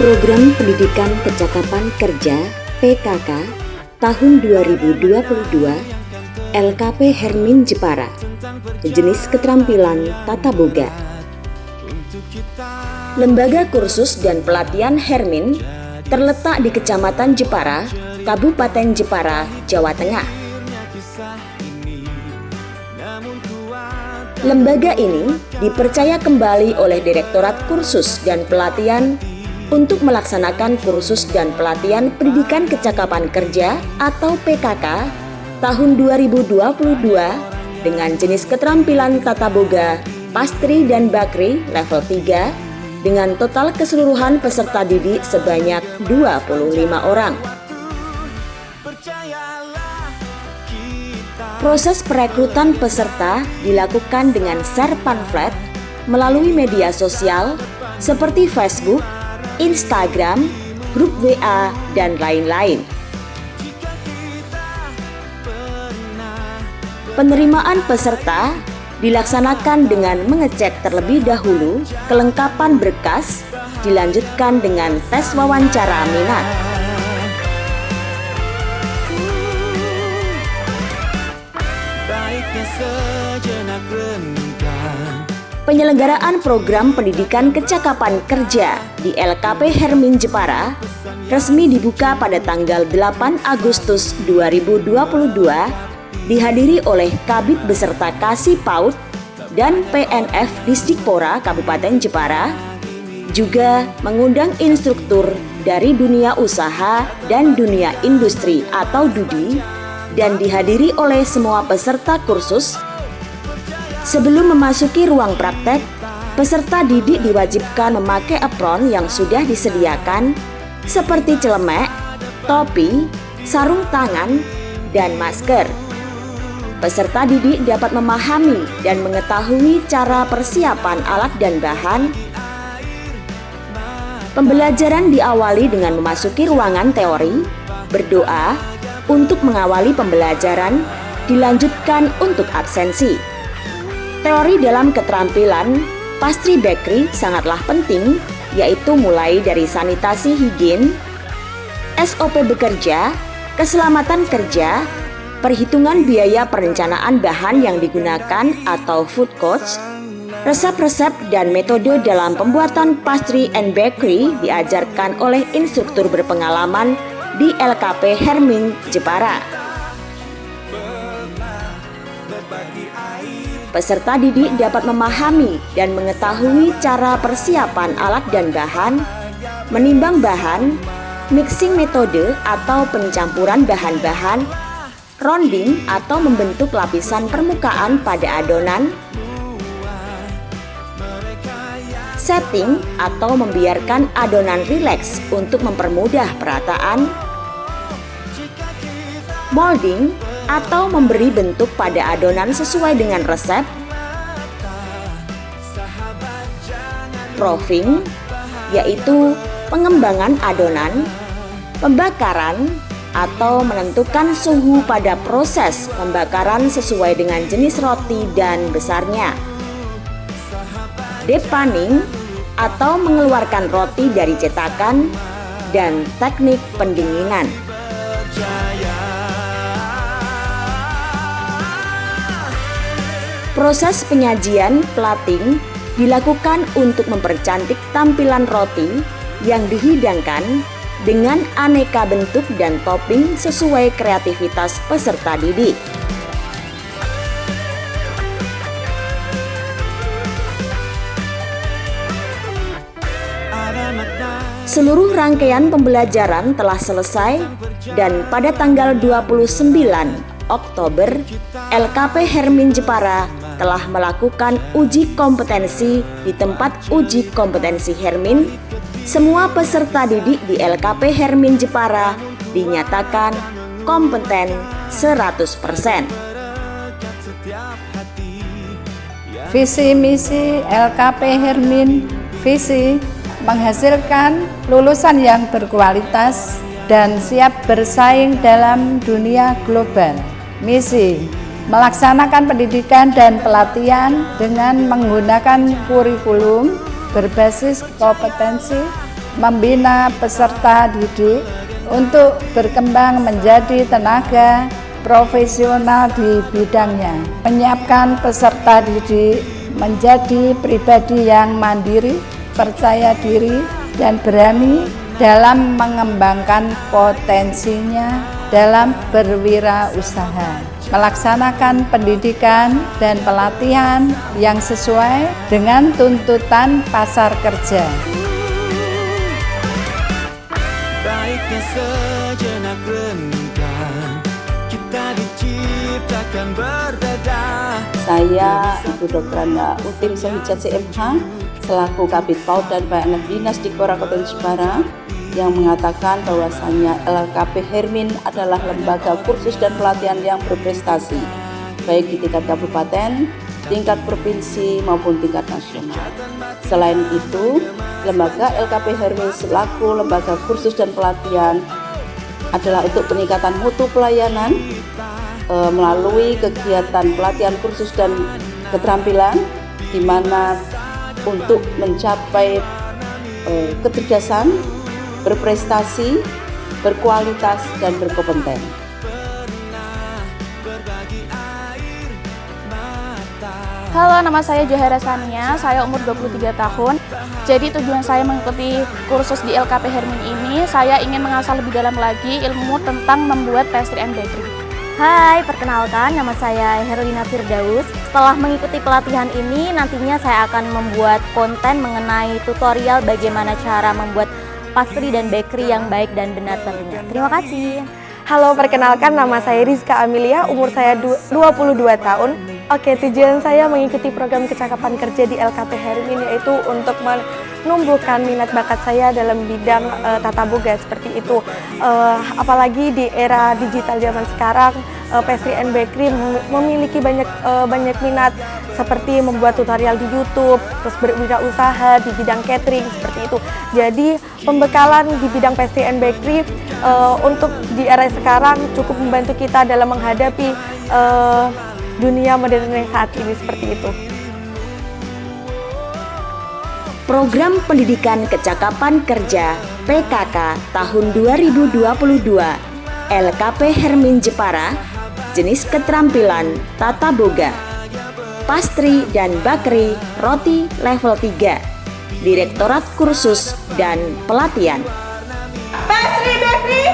Program Pendidikan Kecakapan Kerja (PKK) tahun 2022 LKP Hermin Jepara. Jenis keterampilan Tata Boga. Lembaga kursus dan pelatihan Hermin terletak di Kecamatan Jepara, Kabupaten Jepara, Jawa Tengah. Lembaga ini dipercaya kembali oleh Direktorat Kursus dan Pelatihan untuk melaksanakan kursus dan pelatihan pendidikan kecakapan kerja atau PKK tahun 2022 dengan jenis keterampilan Tata Boga, Pastri dan Bakri level 3 dengan total keseluruhan peserta didik sebanyak 25 orang. Proses perekrutan peserta dilakukan dengan share pamflet melalui media sosial seperti Facebook, Instagram, grup WA, dan lain-lain. Penerimaan peserta dilaksanakan dengan mengecek terlebih dahulu kelengkapan berkas, dilanjutkan dengan tes wawancara minat. Penyelenggaraan program pendidikan kecakapan kerja di LKP Hermin Jepara resmi dibuka pada tanggal 8 Agustus 2022 dihadiri oleh Kabid beserta Kasih PAUD dan PNF Disdikpora Kabupaten Jepara, juga mengundang instruktur dari dunia usaha dan dunia industri atau DUDI, dan dihadiri oleh semua peserta kursus. Sebelum memasuki ruang praktek, peserta didik diwajibkan memakai apron yang sudah disediakan seperti celemek, topi, sarung tangan, dan masker. Peserta didik dapat memahami dan mengetahui cara persiapan alat dan bahan. Pembelajaran diawali dengan memasuki ruangan teori, berdoa untuk mengawali pembelajaran, dilanjutkan untuk absensi. Teori dalam keterampilan Pastri Bakri sangatlah penting, yaitu mulai dari sanitasi higien, SOP bekerja, keselamatan kerja, perhitungan biaya perencanaan bahan yang digunakan atau food cost, resep-resep dan metode dalam pembuatan pastry and bakery diajarkan oleh instruktur berpengalaman di LKP Hermin Jepara. Peserta didik dapat memahami dan mengetahui cara persiapan alat dan bahan, menimbang bahan, mixing metode atau pencampuran bahan-bahan, rounding atau membentuk lapisan permukaan pada adonan, setting atau membiarkan adonan rileks untuk mempermudah perataan, molding atau memberi bentuk pada adonan sesuai dengan resep, proofing, yaitu pengembangan adonan, pembakaran, atau menentukan suhu pada proses pembakaran sesuai dengan jenis roti dan besarnya, depanning, atau mengeluarkan roti dari cetakan, dan teknik pendinginan. Proses penyajian plating dilakukan untuk mempercantik tampilan roti yang dihidangkan dengan aneka bentuk dan topping sesuai kreativitas peserta didik. Seluruh rangkaian pembelajaran telah selesai dan pada tanggal 29 Oktober, LKP Hermin Jepara telah melakukan uji kompetensi di tempat uji kompetensi Hermin. Semua peserta didik di LKP Hermin Jepara dinyatakan kompeten 100%. Visi misi LKP Hermin, visi menghasilkan lulusan yang berkualitas dan siap bersaing dalam dunia global. Misi melaksanakan pendidikan dan pelatihan dengan menggunakan kurikulum berbasis kompetensi membina peserta didik untuk berkembang menjadi tenaga profesional di bidangnya, menyiapkan peserta didik menjadi pribadi yang mandiri, percaya diri, dan berani dalam mengembangkan potensinya dalam berwirausaha, melaksanakan pendidikan dan pelatihan yang sesuai dengan tuntutan pasar kerja. Baiknya sejenak renungkan, kita diciptakan berbeda. Saya Ibu Dr. Anda Utim Sohijat CMH selaku Kabid PAUD dan PNF Dinas Dikpora Kota Jepara yang mengatakan bahwasanya LKP Hermin adalah lembaga kursus dan pelatihan yang berprestasi baik di tingkat kabupaten, tingkat provinsi maupun tingkat nasional. Selain itu, lembaga LKP Hermin selaku lembaga kursus dan pelatihan adalah untuk peningkatan mutu pelayanan melalui kegiatan pelatihan kursus dan keterampilan di mana untuk mencapai kecerdasan, berprestasi, berkualitas, dan berkompeten. Halo, nama saya Johara Sania, saya umur 23 tahun. Jadi tujuan saya mengikuti kursus di LKP Hermin ini, saya ingin mengasah lebih dalam lagi ilmu tentang membuat pastry and bakery. Hai, perkenalkan nama saya Herlina Firdaus. Setelah mengikuti pelatihan ini, nantinya saya akan membuat konten mengenai tutorial bagaimana cara membuat pastry dan bakery yang baik dan benar tentunya. Terima kasih. Halo, perkenalkan nama saya Rizka Amelia, umur saya 22 tahun. Oke, tujuan saya mengikuti program kecakapan kerja di LKP Hermin yaitu untuk menumbuhkan minat bakat saya dalam bidang tata boga seperti itu. Apalagi di era digital zaman sekarang, pastry and bakery memiliki banyak minat seperti membuat tutorial di YouTube, terus berwirausaha di bidang catering seperti itu. Jadi pembekalan di bidang pastry and bakery untuk di era sekarang cukup membantu kita dalam menghadapi dunia modern yang saat ini seperti itu. Program Pendidikan Kecakapan Kerja PKK tahun 2022 LKP Hermin Jepara, jenis keterampilan tata boga, pastry dan bakery roti level 3, Direktorat Kursus dan Pelatihan. Pastry Bakery